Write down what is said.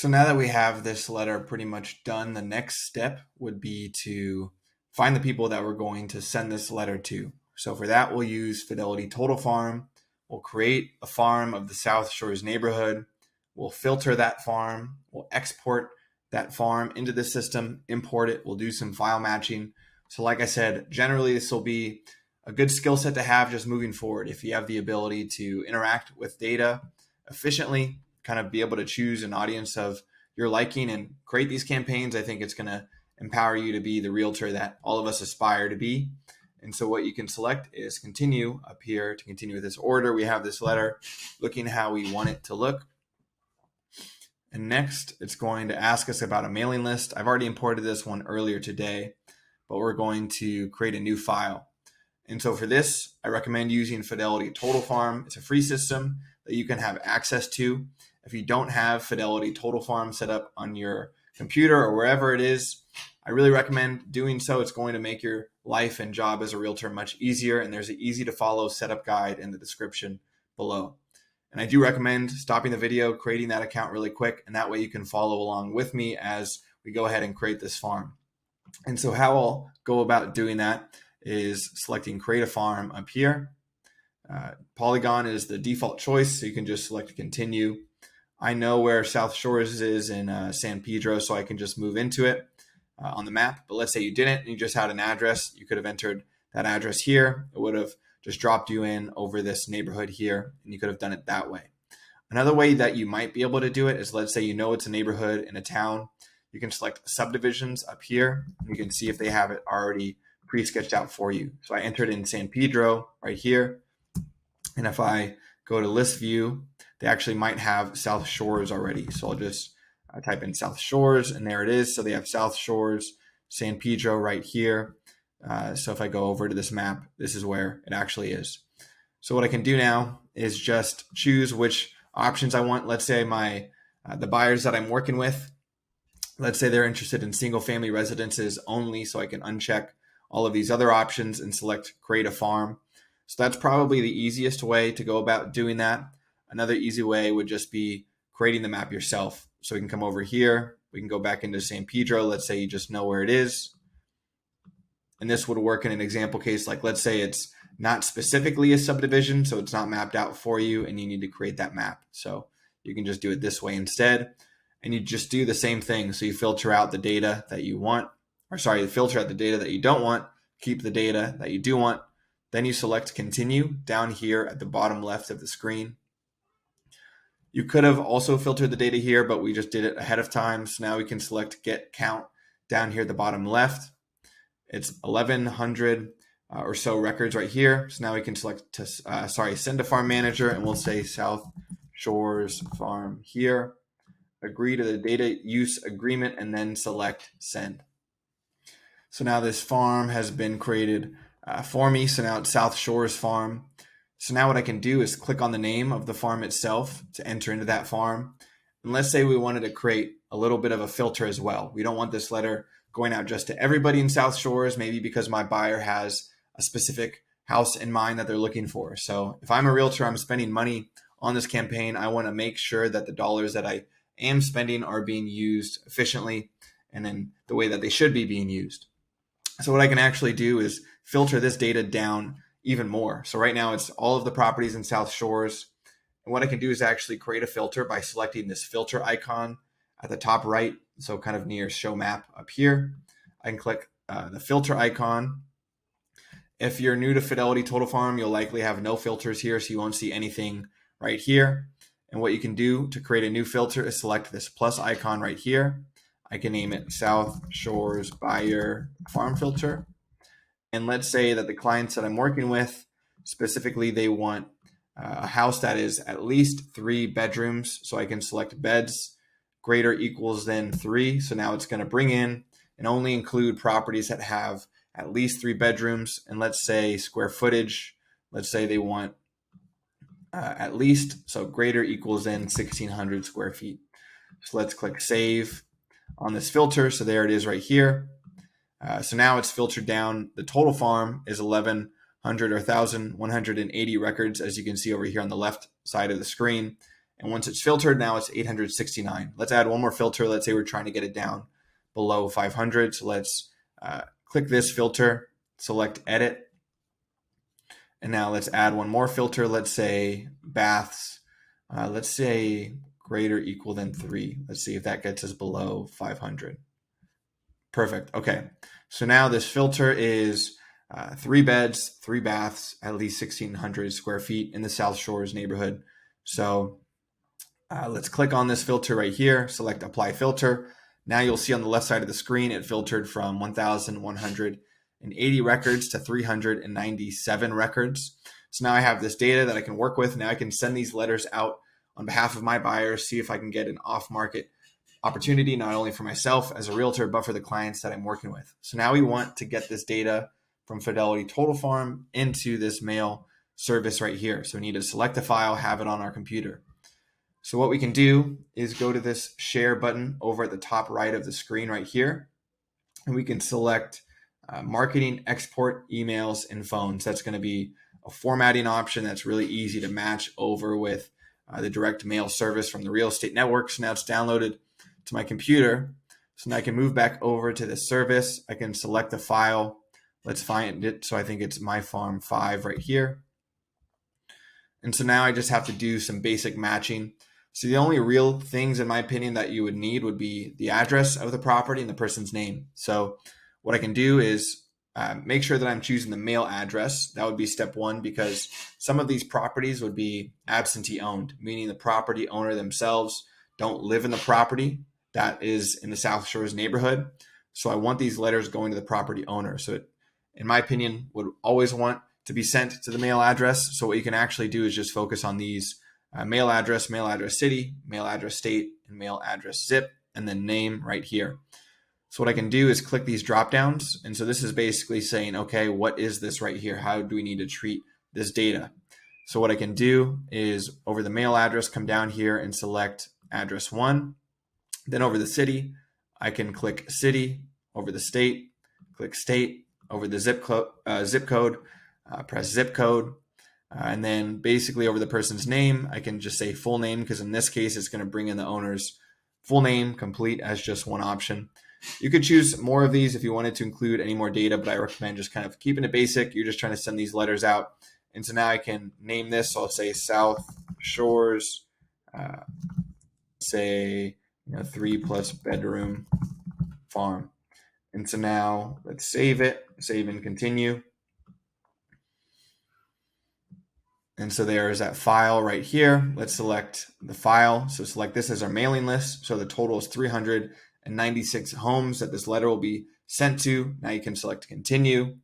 So now that we have this letter pretty much done, the next step would be to find the people that we're going to send this letter to. So for that, we'll use Fidelity Total Farm. We'll create a farm of the South Shores neighborhood. We'll filter that farm. We'll export that farm into the system, import it. We'll do some file matching. So like I said, generally this will be a good skill set to have just moving forward. If you have the ability to interact with data efficiently, kind of be able to choose an audience of your liking and create these campaigns, I think it's going to empower you to be the realtor that all of us aspire to be. And so what you can select is continue up here to continue with this order. We have this letter looking how we want it to look. And next, it's going to ask us about a mailing list. I've already imported this one earlier today, but we're going to create a new file. And so for this, I recommend using Fidelity Total Farm. It's a free system that you can have access to. If you don't have Fidelity Total Farm set up on your computer or wherever it is, I really recommend doing so. It's going to make your life and job as a realtor much easier, and there's an easy to follow setup guide in the description below. And I do recommend stopping the video, creating that account really quick, and that way you can follow along with me as we go ahead and create this farm. And so how I'll go about doing that is selecting create a farm up here. Polygon is the default choice, so you can just select continue. I know where South Shores is in San Pedro, so I can just move into it on the map. But let's say you didn't and you just had an address. You could have entered that address here. It would have just dropped you in over this neighborhood here, and you could have done it that way. Another way that you might be able to do it is, let's say you know it's a neighborhood in a town. You can select subdivisions up here. You can see if they have it already pre-sketched out for you. So I entered in San Pedro right here. And if I go to list view, they actually might have South Shores already. So I'll just type in South Shores, and there it is. So they have South Shores, San Pedro right here. So if I go over to this map, this is where it actually is. So what I can do now is just choose which options I want. Let's say the buyers that I'm working with, let's say they're interested in single family residences only. So I can uncheck all of these other options and select create a farm. So that's probably the easiest way to go about doing that. Another easy way would just be creating the map yourself. So we can come over here. We can go back into San Pedro. Let's say you just know where it is. And this would work in an example case, like let's say it's not specifically a subdivision, so it's not mapped out for you and you need to create that map. So you can just do it this way instead. And you just do the same thing. So you filter out the data that you want, you filter out the data that you don't want, keep the data that you do want. Then you select continue down here at the bottom left of the screen. You could have also filtered the data here, but we just did it ahead of time. So now we can select get count down here at the bottom left. It's 1,100 or so records right here. So now we can select send to farm manager, and we'll say South Shores Farm here. Agree to the data use agreement, and then select send. So now this farm has been created for me. So now it's South Shores Farm. So now what I can do is click on the name of the farm itself to enter into that farm. And let's say we wanted to create a little bit of a filter as well. We don't want this letter going out just to everybody in South Shores, maybe because my buyer has a specific house in mind that they're looking for. So if I'm a realtor, I'm spending money on this campaign, I want to make sure that the dollars that I am spending are being used efficiently and in the way that they should be being used. So what I can actually do is filter this data down even more. So right now it's all of the properties in South Shores. And what I can do is actually create a filter by selecting this filter icon at the top right. So kind of near show map up here. I can click the filter icon. If you're new to Fidelity Total Farm, you'll likely have no filters here, so you won't see anything right here. And what you can do to create a new filter is select this plus icon right here. I can name it South Shores Buyer Farm Filter. And let's say that the clients that I'm working with, specifically, they want a house that is at least 3 bedrooms. So I can select beds greater equals than 3. So now it's going to bring in and only include properties that have at least 3 bedrooms. And let's say square footage, let's say they want at least, so greater equals than 1,600 square feet. So let's click save on this filter. So there it is right here. So now it's filtered down. The total farm is 1,100 or 1,180 records, as you can see over here on the left side of the screen. And once it's filtered, now it's 869. Let's add one more filter. Let's say we're trying to get it down below 500. So let's click this filter, select edit. And now let's add one more filter. Let's say baths. Let's say greater or equal than 3. Let's see if that gets us below 500. Perfect. Okay. So now this filter is 3 beds, 3 baths, at least 1,600 square feet in the South Shores neighborhood. So let's click on this filter right here, select apply filter. Now you'll see on the left side of the screen, it filtered from 1,180 records to 397 records. So now I have this data that I can work with. Now I can send these letters out on behalf of my buyers, see if I can get an off-market opportunity, not only for myself as a realtor, but for the clients that I'm working with. So now we want to get this data from Fidelity Total Farm into this mail service right here. So we need to select a file, have it on our computer. So what we can do is go to this share button over at the top right of the screen right here, and we can select marketing, export, emails, and phones. That's going to be a formatting option that's really easy to match over with the direct mail service from the real estate network. So now it's downloaded to my computer. So now I can move back over to this service. I can select the file. Let's find it. So I think it's My Farm 5 right here. And so now I just have to do some basic matching. So the only real things, in my opinion, that you would need would be the address of the property and the person's name. So what I can do is make sure that I'm choosing the mail address. That would be step 1, because some of these properties would be absentee owned, meaning the property owner themselves don't live in the property that is in the South Shores neighborhood. So I want these letters going to the property owner. So it, in my opinion, would always want to be sent to the mail address. So what you can actually do is just focus on these mail address city, mail address state, and mail address zip, and then name right here. So what I can do is click these drop downs. And so this is basically saying, okay, what is this right here? How do we need to treat this data? So what I can do is over the mail address, come down here and select address 1. Then over the city, I can click city. Over the state, click state. Over the zip code, press zip code. And then basically over the person's name, I can just say full name, because in this case, it's going to bring in the owner's full name complete as just one option. You could choose more of these if you wanted to include any more data, but I recommend just kind of keeping it basic. You're just trying to send these letters out. And so now I can name this. So I'll say South Shores, say 3+ bedroom farm. And so now let's save it, save and continue. And so there is that file right here. Let's select the file. So select this as our mailing list. So the total is 396 homes that this letter will be sent to. Now you can select continue.